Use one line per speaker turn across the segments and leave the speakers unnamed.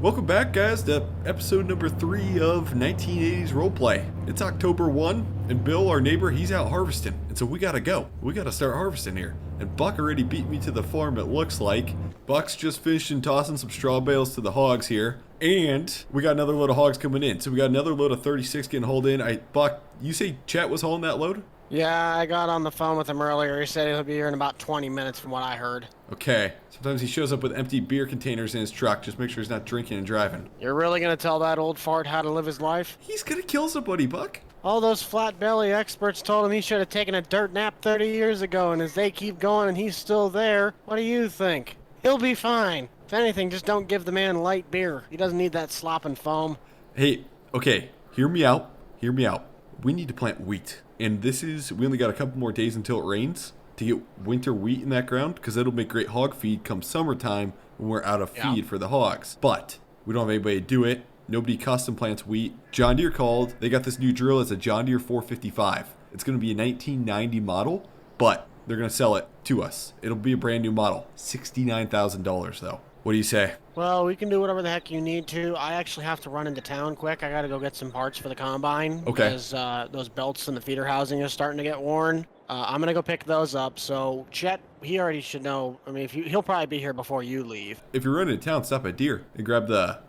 Welcome back, guys, to episode number 3 of 1980's Roleplay. It's October 1, and Bill, our neighbor, he's out harvesting, and so we gotta go. We gotta start harvesting here. And Buck already beat me to the farm, it looks like. Buck's just finishing tossing some straw bales to the hogs here, and we got another load of hogs coming in. So we got another load of 36 getting hauled in. Buck, you say Chet was hauling that load?
Yeah, I got on the phone with him earlier. He said he'll be here in about 20 minutes from what I heard.
Okay. Sometimes he shows up with empty beer containers in his truck. Just make sure he's not drinking and driving.
You're really going to tell that old fart how to live his life?
He's gonna kill somebody, Buck.
All those flat belly experts told him he should have taken a dirt nap 30 years ago, and as they keep going and he's still there, what do you think? He'll be fine. If anything, just don't give the man light beer. He doesn't need that slop and foam.
Hey, okay, hear me out. Hear me out. We need to plant wheat. And we only got a couple more days until it rains to get winter wheat in that ground, because that'll make great hog feed come summertime when we're out of feed for the hogs. But we don't have anybody to do it. Nobody custom plants wheat. John Deere called. They got this new drill. It's a John Deere 455. It's going to be a 1990 model, but they're going to sell it to us. It'll be a brand new model. $69,000 though. What do you say?
Well, we can do whatever the heck you need to. I actually have to run into town quick. I got to go get some parts for the combine.
Okay.
Because those belts in the feeder housing are starting to get worn. I'm going to go pick those up. So Chet, he already should know. I mean, he'll probably be here before you leave.
If you're running to town, stop at Deere and grab the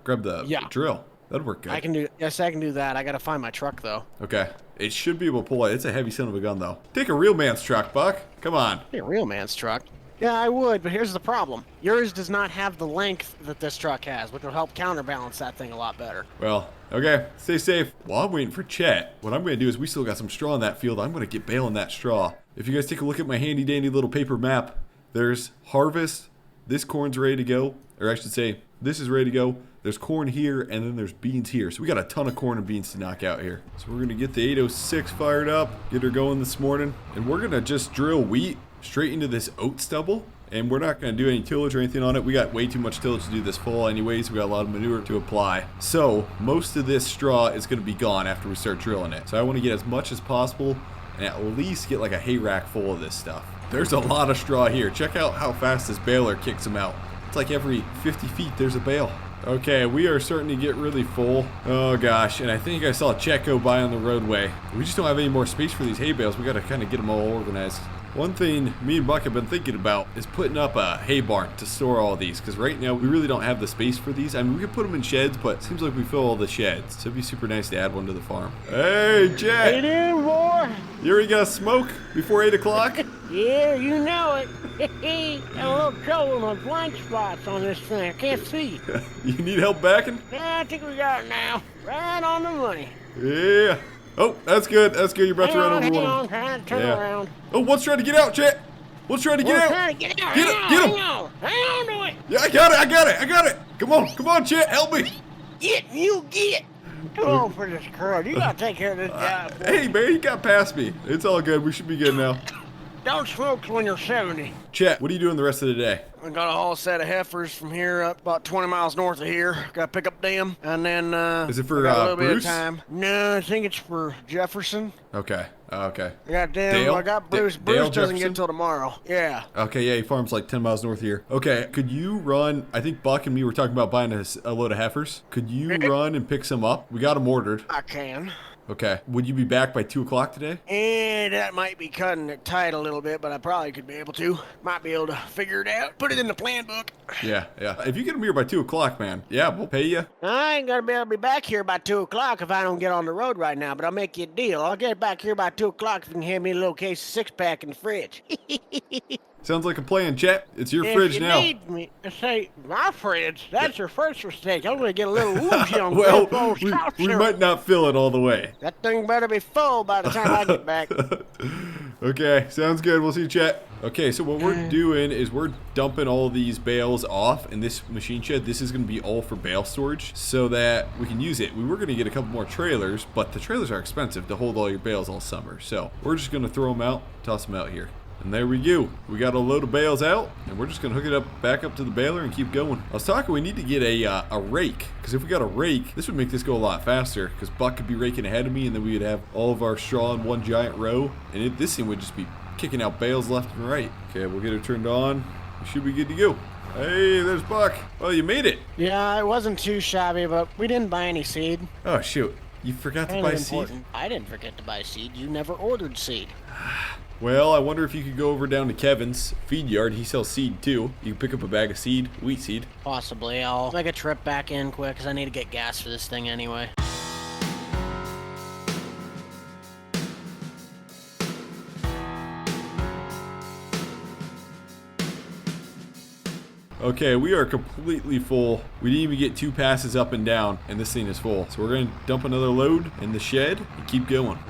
drill. That'd work good.
Yes, I can do that. I got to find my truck, though.
Okay. It should be able to pull it. It's a heavy son of a gun, though. Take a real man's truck, Buck. Come on.
Hey, a real man's truck. Yeah, I would, but here's the problem. Yours does not have the length that this truck has, which will help counterbalance that thing a lot better.
Well, okay. Stay safe. While I'm waiting for Chet, what I'm going to do is we still got some straw in that field. I'm going to get baling that straw. If you guys take a look at my handy-dandy little paper map, there's harvest. This corn's ready to go. Or I should say, this is ready to go. There's corn here, and then there's beans here. So we got a ton of corn and beans to knock out here. So we're going to get the 806 fired up, get her going this morning. And we're going to just drill wheat straight into this oat stubble, and we're not going to do any tillage or anything on it. We got way too much tillage to do this fall anyways. We got a lot of manure to apply. So most of this straw is going to be gone after we start drilling it. So I want to get as much as possible and at least get like a hay rack full of this stuff. There's a lot of straw here. Check out how fast this baler kicks them out. It's like every 50 feet there's a bale. Okay, we are starting to get really full. Oh gosh, and I think I saw Chet go by on the roadway. We just don't have any more space for these hay bales. We got to kind of get them all organized. One thing me and Buck have been thinking about is putting up a hay barn to store all these, because right now we really don't have the space for these. I mean, we could put them in sheds, but it seems like we fill all the sheds. So it'd be super nice to add one to the farm. Hey, Chet!
Hey there, boy!
You already got a smoke before 8 o'clock?
Yeah, you know it. Got a little trouble with my blind spots on this thing. I can't see.
You need help backing?
Yeah, I think we got it now. Right on the money.
Yeah. Oh, that's good. That's good. You're about to run over one.
Hang on, trying to turn around.
Oh, one's trying to get out, Chet. One's trying to get out.
Trying to get out.
Get him.
Hang on to it.
Yeah, I got it. Come on, Chet. Help me.
Get. Come on for this crowd. You gotta take care of this guy.
Hey, man, you got past me. It's all good. We should be good now.
Don't smoke when you're 70.
Chet, what are you doing the rest of the day?
I got a whole set of heifers from here up about 20 miles north of here. Got to pick up them, and then
is it for
got a little bit of
Bruce?
time. No, I think it's for Jefferson.
Okay. Okay.
Dale? I got Bruce.
Dale
Bruce doesn't get
Jefferson?
till tomorrow. Yeah.
Okay, yeah, he farms like 10 miles north of here. Okay, could you run? I think Buck and me were talking about buying a load of heifers. Could you run and pick some up? We got them ordered.
I can.
Okay. Would you be back by 2 o'clock today?
And that might be cutting it tight a little bit, but I probably could be able to. Might be able to figure it out. Put it in the plan book.
Yeah. If you get them here by 2 o'clock, man, yeah, we'll pay you.
I ain't gonna be able to be back here by 2 o'clock if I don't get on the road right now, but I'll make you a deal. I'll get back here by 2 o'clock if you can hand me a little case of six-pack in the fridge.
Sounds like a plan, Chet. It's your
if
fridge
you
now.
Need me to say my fridge, that's your first mistake. I'm gonna get a little woozy on
Well, we
syrup.
might not fill it all the way.
That thing better be full by the time I get back.
Okay, sounds good. We'll see you, Chet. Okay, so what we're doing is we're dumping all these bales off in this machine shed. This is going to be all for bale storage so that we can use it. We were going to get a couple more trailers, but the trailers are expensive to hold all your bales all summer. So we're just going to throw them out, toss them out here. And there we go. We got a load of bales out, and we're just going to hook it up back up to the baler and keep going. I was talking we need to get a rake, because if we got a rake, this would make this go a lot faster, because Buck could be raking ahead of me, and then we would have all of our straw in one giant row, and this thing would just be kicking out bales left and right. Okay, we'll get it turned on. We should be good to go. Hey, there's Buck. Oh, you made it.
Yeah, it wasn't too shabby, but we didn't buy any seed.
Oh, shoot. You forgot to
Kind
buy
of
seed?
important. I didn't forget to buy seed. You never ordered seed.
Well, I wonder if you could go over down to Kevin's feed yard. He sells seed, too. You can pick up a bag of seed, wheat seed.
Possibly. I'll make a trip back in quick, because I need to get gas for this thing anyway.
Okay, we are completely full. We didn't even get 2 passes up and down, and this thing is full. So we're going to dump another load in the shed and keep going.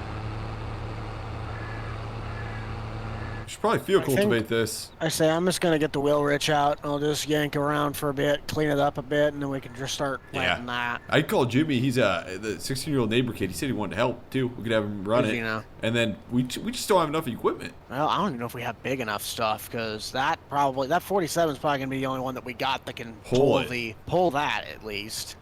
We should probably field cultivate this.
I say I'm just going to get the wheel rich out. I'll just yank around for a bit, clean it up a bit, and then we can just start planting that.
I'd call Jimmy. He's the 16-year-old neighbor kid. He said he wanted to help, too. We could have him run it. And then we just don't have enough equipment.
Well, I don't even know if we have big enough stuff, because that 47 is probably going to be the only one that we got that can pull that at least.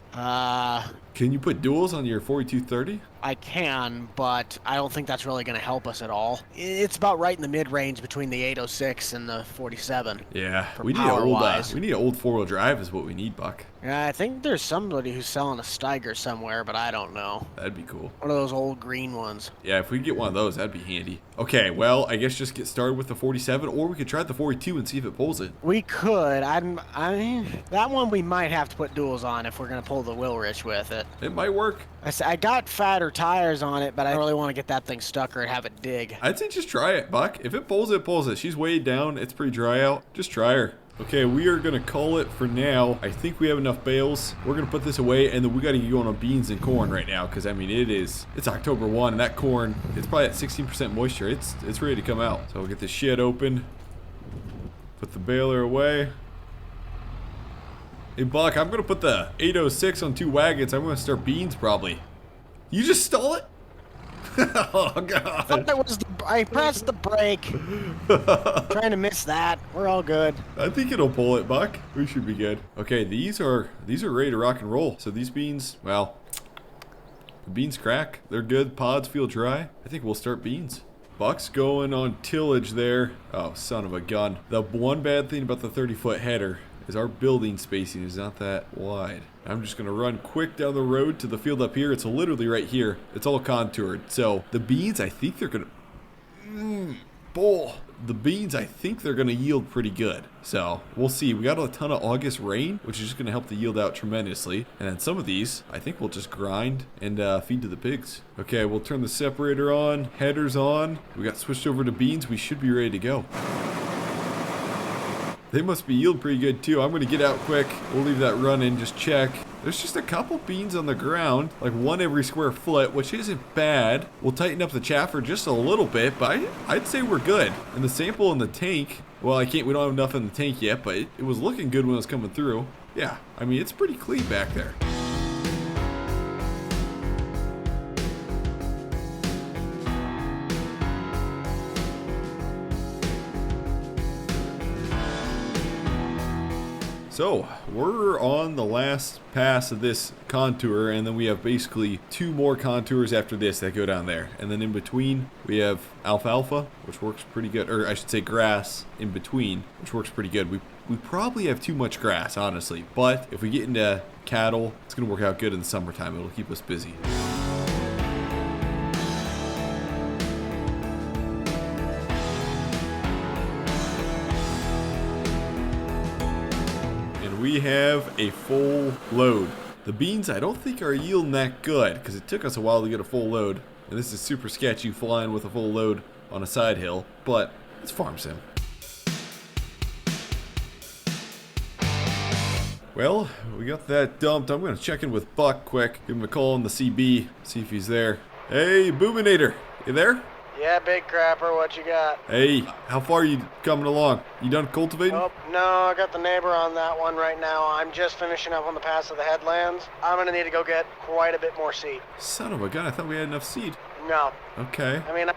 Can you put duals on your 4230?
I can, but I don't think that's really going to help us at all. It's about right in the mid-range between the 806 and the 47.
Yeah, we need an old 4-wheel drive is what we need, Buck.
Yeah, I think there's somebody who's selling a Steiger somewhere, but I don't know.
That'd be cool.
One of those old green ones.
Yeah, if we could get one of those, that'd be handy. Okay, well, I guess just get started with the 47, or we could try the 42 and see if it pulls it.
We could. I mean, that one we might have to put duals on if we're going to pull the wheel rich with it.
It might work.
I got fatter tires on it, but I don't really want to get that thing stuck or have it dig.
I'd say just try it, Buck. If it pulls it, it pulls it. She's weighed down. It's pretty dry out. Just try her. Okay, we are going to call it for now. I think we have enough bales. We're going to put this away, and then we got to get going on beans and corn right now, because, I mean, it's October 1, and that corn, it's probably at 16% moisture. It's ready to come out. So we'll get this shed open. Put the baler away. Hey, Buck, I'm going to put the 806 on 2 wagons. I'm going to start beans, probably. You just stole it? Oh, God.
I pressed the brake. Trying to miss that. We're all good.
I think it'll pull it, Buck. We should be good. Okay, these are ready to rock and roll. So these beans, well, the beans crack. They're good. Pods feel dry. I think we'll start beans. Buck's going on tillage there. Oh, son of a gun. The one bad thing about the 30-foot header is our building spacing is not that wide. I'm just going to run quick down the road to the field up here. It's literally right here. It's all contoured. So the beans, I think they're going to... The beans, I think they're going to yield pretty good. So we'll see. We got a ton of August rain, which is just going to help the yield out tremendously. And then some of these, I think we'll just grind and feed to the pigs. Okay, we'll turn the separator on. Headers on. We got switched over to beans. We should be ready to go. They must be yield pretty good too. I'm going to get out quick. We'll leave that running, just check. There's just a couple beans on the ground, like one every square foot, which isn't bad. We'll tighten up the chaffer just a little bit, but I'd say we're good. And the sample in the tank, well, we don't have enough in the tank yet, but it was looking good when it was coming through. Yeah, I mean, it's pretty clean back there. So, we're on the last pass of this contour, and then we have basically 2 more contours after this that go down there. And then in between, we have alfalfa, which works pretty good, or I should say grass in between, which works pretty good. We probably have too much grass, honestly, but if we get into cattle, it's going to work out good in the summertime. It'll keep us busy. We have a full load. The beans I don't think are yielding that good because it took us a while to get a full load. And this is super sketchy flying with a full load on a side hill, but it's farm sim. Well, we got that dumped. I'm going to check in with Buck quick. Give him a call on the CB, see if he's there. Hey, Boominator, you there?
Yeah, big crapper, what you got?
Hey, how far are you coming along? You done cultivating?
Oh, no, I got the neighbor on that one right now. I'm just finishing up on the pass of the headlands. I'm gonna need to go get quite a bit more seed.
Son of a gun, I thought we had enough seed.
No.
Okay.
I mean, I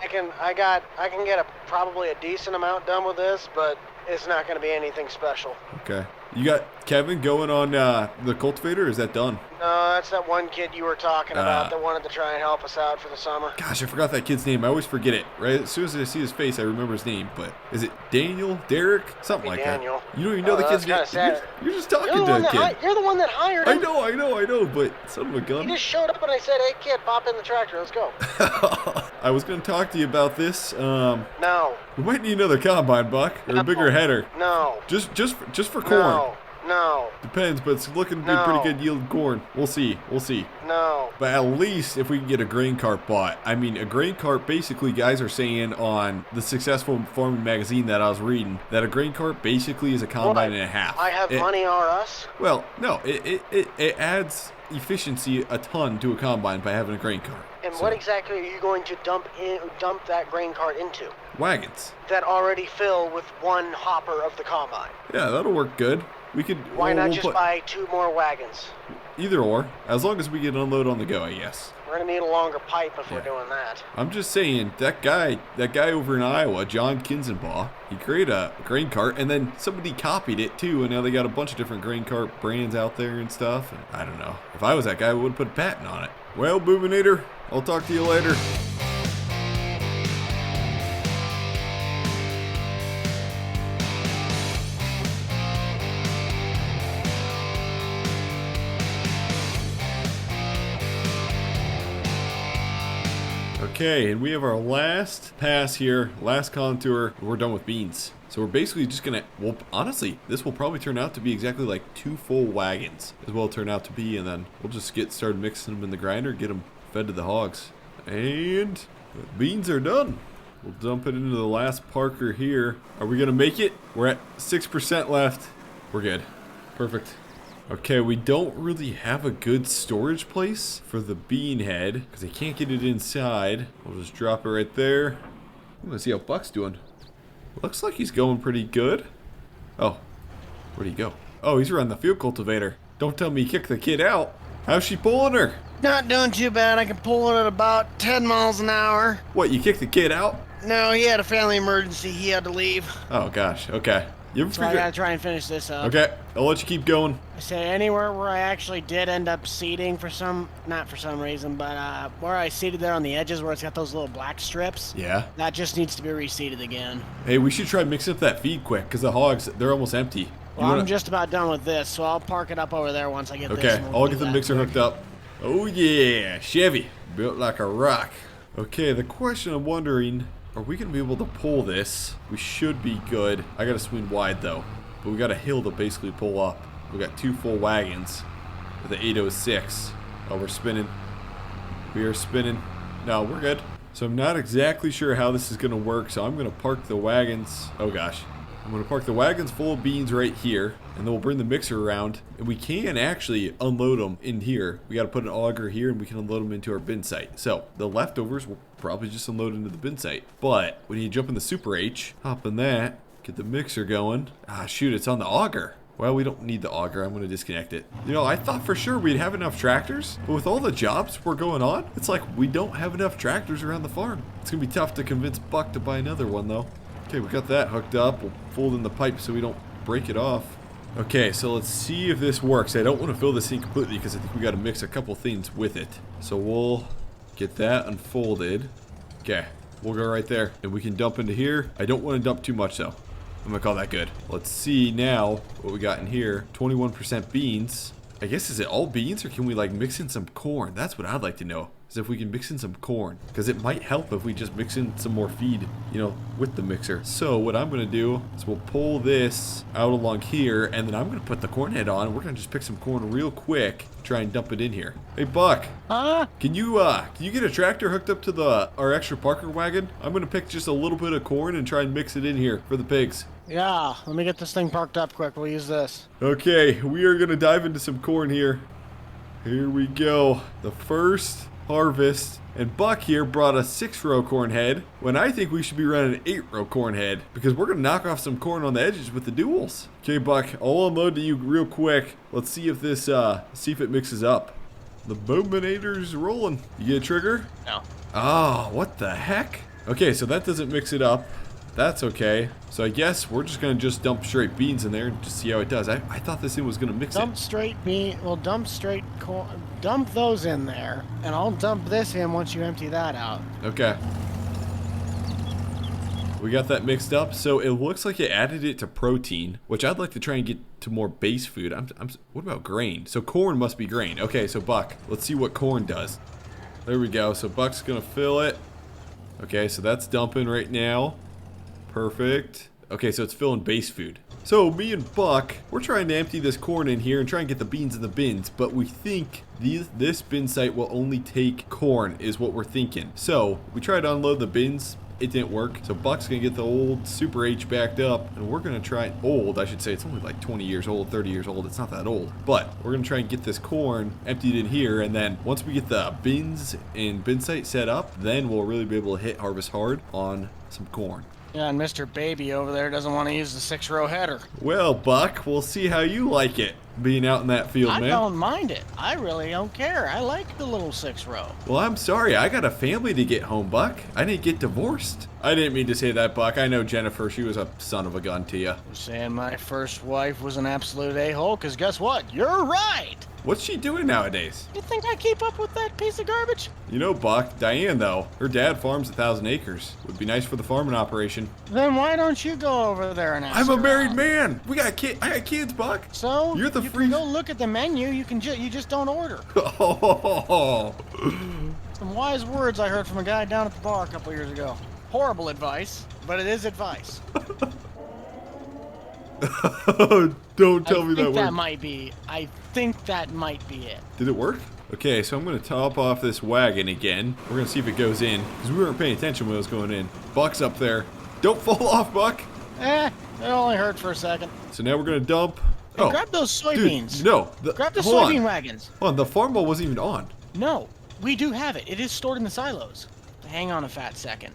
can get probably a decent amount done with this, but it's not gonna be anything special.
Okay. You got Kevin going on the cultivator, or is that done?
No, that's that one kid you were talking about that wanted to try and help us out for the summer.
Gosh, I forgot that kid's name. I always forget it. Right as soon as I see his face, I remember his name. But is it Daniel, Derek, something like
Daniel.
that? You don't even know the kid's name. You're just talking to a kid.
You're the one that hired him.
I know. But son of a gun.
He just showed up and I said, "Hey kid, pop in the tractor. Let's go."
I was going to talk to you about this.
No.
We might need another combine, Buck, or a bigger header.
No.
Just for corn.
No.
Depends, but it's looking to be pretty good yield corn. We'll see.
No.
But at least if we can get a grain cart bought. I mean, a grain cart, basically, guys are saying on the Successful Farming magazine that I was reading, that a grain cart basically is a combine and a half.
I have money or us?
Well, no. It adds efficiency a ton to a combine by having a grain cart.
And what exactly are you going to dump that grain cart into?
Wagons.
That already fill with one hopper of the combine.
Yeah, that'll work good. We could.
Why not just buy 2 more wagons?
Either or, as long as we get unload on the go, I guess.
We're gonna need a longer pipe if we're doing that.
I'm just saying, that guy over in Iowa, John Kinzenbaugh, he created a grain cart, and then somebody copied it too, and now they got a bunch of different grain cart brands out there and stuff. And I don't know. If I was that guy, I would have put a patent on it. Well, Boobinator, I'll talk to you later. Okay, and we have our last pass here, last contour, and we're done with beans. So we're basically just gonna, well, honestly, this will probably turn out to be exactly like 2 full wagons, as well turn out to be, and then we'll just get started mixing them in the grinder, get them fed to the hogs. And the beans are done. We'll dump it into the last Parker here. Are we gonna make it? We're at 6% left. We're good. Perfect. Okay, we don't really have a good storage place for the bean head because I can't get it inside. I'll just drop it right there. I'm gonna see how Buck's doing. Looks like he's going pretty good. Oh, where'd he go? Oh, he's running the field cultivator. Don't tell me he kicked the kid out. How's she pulling her?
Not doing too bad. I can pull it at about 10 miles an hour.
What, you kicked the kid out?
No, he had a family emergency. He had to leave.
Oh gosh, okay.
So I gotta try and finish this up.
Okay, I'll let you keep going.
I say anywhere where I actually did end up seeding not for some reason, but where I seeded there on the edges where it's got those little black strips.
Yeah.
That just needs to be reseeded again.
Hey, we should try mixing up that feed quick because the hogs, they're almost empty.
Well, I'm just about done with this, so I'll park it up over there once I get this.
Okay, I'll get the mixer hooked up. Oh yeah, Chevy, built like a rock. Okay, the question I'm wondering, are we going to be able to pull this? We should be good. I got to swing wide though. But we got a hill to basically pull up. We got 2 full wagons with the 806. Oh, we're spinning. We are spinning. No, we're good. So I'm not exactly sure how this is going to work. So I'm going to park the wagons. Oh gosh. I'm going to park the wagons full of beans right here. And then we'll bring the mixer around. And we can actually unload them in here. We got to put an auger here and we can unload them into our bin site. So the leftovers will probably just unload into the bin site. But when you jump in the Super H, hop in that. Get the mixer going. Ah, shoot, it's on the auger. Well, we don't need the auger. I'm going to disconnect it. You know, I thought for sure we'd have enough tractors, but with all the jobs we're going on, it's like we don't have enough tractors around the farm. It's going to be tough to convince Buck to buy another one, though. Okay, we got that hooked up. We'll fold in the pipe so we don't break it off. Okay, so let's see if this works. I don't want to fill this in completely because I think we got to mix a couple things with it. So we'll get that unfolded. Okay, we'll go right there, and we can dump into here. I don't want to dump too much, though. I'm gonna call that good. Let's see now what we got in here. 21% beans. I guess, is it all beans or can we like mix in some corn? That's what I'd like to know. Is if we can mix in some corn. Because it might help if we just mix in some more feed, you know, with the mixer. So what I'm gonna do is we'll pull this out along here and then I'm gonna put the corn head on. We're gonna just pick some corn real quick. Try and dump it in here. Hey Buck.
Huh?
Can you get a tractor hooked up to our extra Parker wagon? I'm gonna pick just a little bit of corn and try and mix it in here for the pigs.
Yeah, let me get this thing parked up quick. We'll use this.
Okay, we are gonna dive into some corn here. Here we go. The first harvest. And Buck here brought a 6-row corn head when I think we should be running an 8-row corn head because we're gonna knock off some corn on the edges with the duals. Okay, Buck, I'll unload to you real quick. Let's see if this see if it mixes up. The Boobinator's rolling. You get a trigger?
No.
Oh, what the heck? Okay, so that doesn't mix it up. that's okay. So I guess we're just gonna dump straight beans in there and just see how it does. I thought this thing was gonna mix
Dump
it.
straight bean. Well, dump straight corn. Dump those in there, and I'll dump this in once you empty that out.
Okay. We got that mixed up. So it looks like it added it to protein, which I'd like to try and get to more base food. What about grain? So corn must be grain. Okay, so Buck, let's see what corn does. There we go. So Buck's gonna fill it. Okay, so that's dumping right now. Perfect. Okay, so it's filling base food. So me and Buck, we're trying to empty this corn in here and try and get the beans in the bins, but we think this bin site will only take corn is what we're thinking. So we tried to unload the bins. It didn't work. So Buck's gonna get the old Super H backed up, and we're gonna try old. I should say it's only like 20 years old, 30 years old. It's not that old, but we're gonna try and get this corn emptied in here, and then once we get the bins and bin site set up, then we'll really be able to hit harvest hard on some corn.
Yeah, and Mr. Baby over there doesn't want to use the 6-row header.
Well, Buck, we'll see how you like it being out in that field,
I
man.
don't mind it. I really don't care. I like the little 6-row.
Well, I'm sorry. I got a family to get home, Buck. I didn't get divorced. I didn't mean to say that, Buck. I know Jennifer. She was a son of a gun to you.
You're saying my first wife was an absolute a-hole? Because guess what? You're right.
What's she doing nowadays?
You think I keep up with that piece of garbage?
You know, Buck, Diane, though, her dad farms 1,000 acres. Would be nice for the farming operation.
Then why don't you go over there and ask
I'm a
her
married
out?
man. I got kids, Buck.
So
You're the
you
free.
can go look at the menu. You just don't order.
Oh.
Some wise words I heard from a guy down at the bar a couple years ago. Horrible advice, but it is advice.
Don't tell me that word.
I think that might be it.
Did it work? Okay, so I'm going to top off this wagon again. We're going to see if it goes in, because we weren't paying attention when it was going in. Buck's up there. Don't fall off, Buck.
It only hurt for a second.
So now we're going to dump.
Hey, grab those soybeans.
Dude, no.
Grab the
hold
soybean
on.
wagons.
Hold on, the farm ball wasn't even on.
No, we do have it. It is stored in the silos. Hang on a fat second.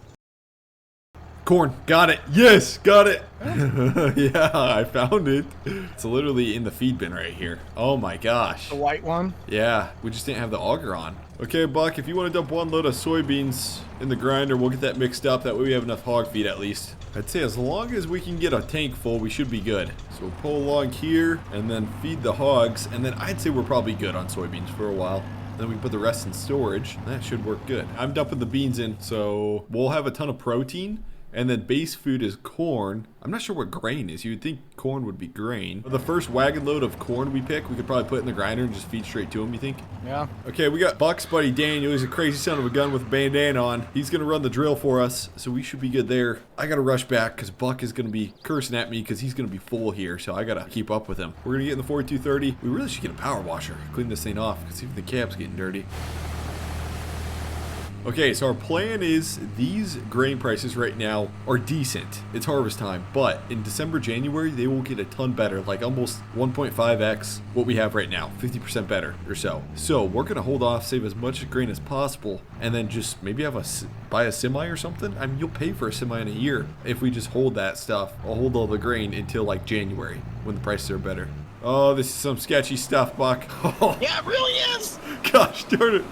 Corn, got it. Yes, got it. Yeah, I found it. It's literally in the feed bin right here. Oh my gosh.
The white one?
Yeah, we just didn't have the auger on. Okay, Buck, if you want to dump one load of soybeans in the grinder, we'll get that mixed up. That way we have enough hog feed at least. I'd say as long as we can get a tank full, we should be good. So we'll pull along here and then feed the hogs. And then I'd say we're probably good on soybeans for a while. Then we can put the rest in storage. That should work good. I'm dumping the beans in, so we'll have a ton of protein. And then base food is corn. I'm not sure what grain is. You would think corn would be grain. The first wagon load of corn we pick, we could probably put in the grinder and just feed straight to him, you think?
Yeah.
Okay, we got Buck's buddy Daniel. He's a crazy son of a gun with a bandana on. He's going to run the drill for us, so we should be good there. I got to rush back because Buck is going to be cursing at me because he's going to be full here, so I got to keep up with him. We're going to get in the 4230. We really should get a power washer. Clean this thing off because even the cab's getting dirty. Okay, so our plan is these grain prices right now are decent. It's harvest time, but in December, January, they will get a ton better, like almost 1.5x what we have right now, 50% better or so. So we're gonna hold off, save as much grain as possible, and then just maybe buy a semi or something. I mean, you'll pay for a semi in a year if we just hold that stuff. I'll hold all the grain until like January when the prices are better. Oh, this is some sketchy stuff, Buck.
Yeah, it really is.
Gosh darn it.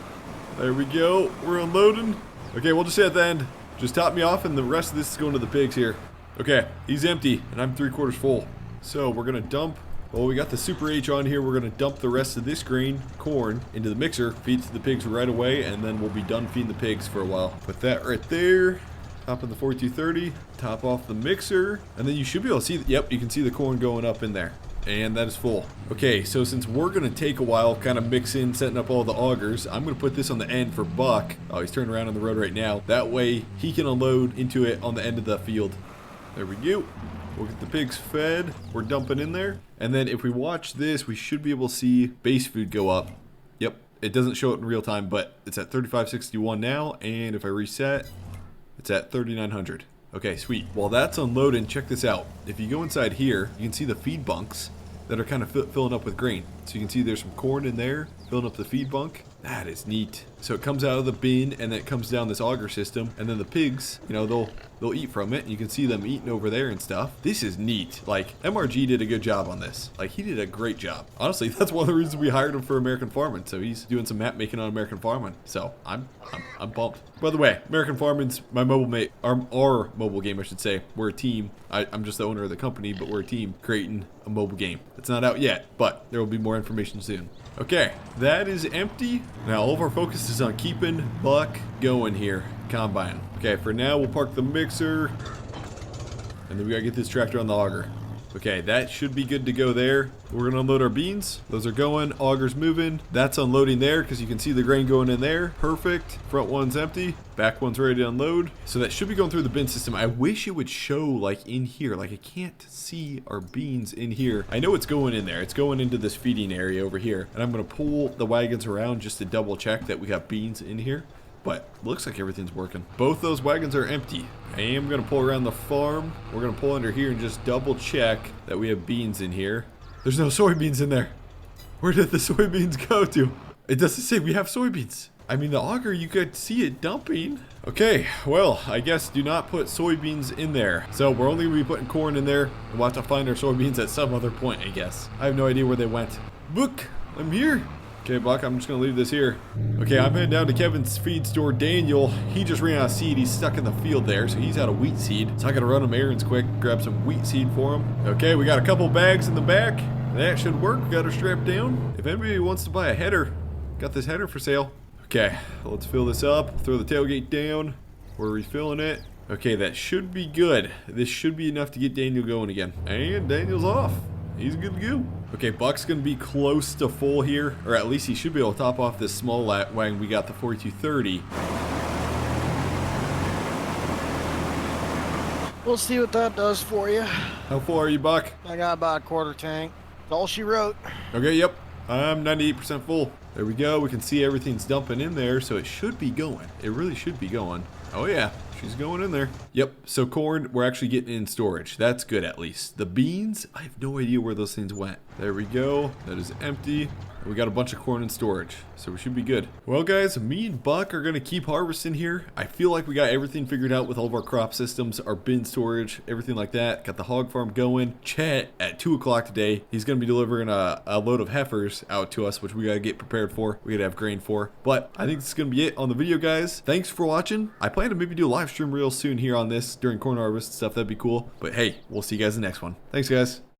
There we go. We're unloading. Okay, we'll just say at the end, just top me off and the rest of this is going to the pigs here. Okay, he's empty and I'm 3/4 full. So we're going to dump, well, we got the Super H on here. We're going to dump the rest of this grain, corn, into the mixer, feed it to the pigs right away, and then we'll be done feeding the pigs for a while. Put that right there. Top of the 4230, top off the mixer, and then you should be able to see, yep, you can see the corn going up in there. And that is full. Okay, so since we're gonna take a while kind of mixing, setting up all the augers, I'm gonna put this on the end for Buck. Oh, he's turning around on the road right now. That way he can unload into it on the end of the field. There we go. We'll get the pigs fed. We're dumping in there. And then if we watch this, we should be able to see base food go up. Yep, it doesn't show it in real time, but it's at 3561 now. And if I reset, it's at 3900. Okay, sweet. While that's unloading, check this out. If you go inside here, you can see the feed bunks that are kind of filling up with grain. So you can see there's some corn in there, filling up the feed bunk. That is neat. So it comes out of the bin and then it comes down this auger system, and then the pigs, you know, they'll eat from it, and you can see them eating over there and stuff. This is neat. Like, MRG did a good job on this. Like, he did a great job. Honestly, that's one of the reasons we hired him for American Farming. So he's doing some map making on American Farming. So I'm pumped. By the way, American Farming's my mobile mate, our mobile game, I should say. We're a team. I'm just the owner of the company, but we're a team creating a mobile game. It's not out yet, but there will be more information soon. Okay, that is empty. Now all of our focus is on keeping Buck going here. Combine. Okay, for now we'll park the mixer, and then we gotta get this tractor on the auger. Okay, that should be good to go there. We're gonna unload our beans. Those are going. Auger's moving. That's unloading there because you can see the grain going in there. Perfect. Front one's empty. Back one's ready to unload. So that should be going through the bin system. I wish it would show like in here. Like I can't see our beans in here. I know it's going in there. It's going into this feeding area over here. And I'm gonna pull the wagons around just to double check that we got beans in here. But looks like everything's working. Both those wagons are empty. I am going to pull around the farm. We're going to pull under here and just double check that we have beans in here. There's no soybeans in there. Where did the soybeans go to? It doesn't say we have soybeans. I mean, the auger, you could see it dumping. Okay, well, I guess do not put soybeans in there. So we're only going to be putting corn in there. We'll have to find our soybeans at some other point, I guess. I have no idea where they went. Buch, I'm here. Okay, Buck, I'm just going to leave this here. Okay, I'm heading down to Kevin's feed store. Daniel, he just ran out of seed. He's stuck in the field there, so he's out of wheat seed. So I got to run him errands quick, grab some wheat seed for him. Okay, we got a couple bags in the back. That should work. We got her strapped down. If anybody wants to buy a header, got this header for sale. Okay, let's fill this up. Throw the tailgate down. We're refilling it. Okay, that should be good. This should be enough to get Daniel going again. And Daniel's off. He's good to go. Okay, Buck's gonna be close to full here, or at least he should be able to top off this small wagon. We got the 4230.
We'll see what that does for you.
How full are you, Buck?
I got about a quarter tank. That's all she wrote.
Okay, yep. I'm 98% full. There we go. We can see everything's dumping in there, so it should be going. It really should be going. Oh yeah, she's going in there. Yep, so corn, we're actually getting in storage. That's good at least. The beans, I have no idea where those things went. There we go. That is empty. We got a bunch of corn in storage, so we should be good. Well, guys, me and Buck are going to keep harvesting here. I feel like we got everything figured out with all of our crop systems, our bin storage, everything like that. Got the hog farm going. Chet, at 2 o'clock today, he's going to be delivering a load of heifers out to us, which we got to get prepared for. We got to have grain for. But I think this is going to be it on the video, guys. Thanks for watching. I plan to maybe do a live stream real soon here on this during corn harvest and stuff. That'd be cool. But hey, we'll see you guys in the next one. Thanks, guys.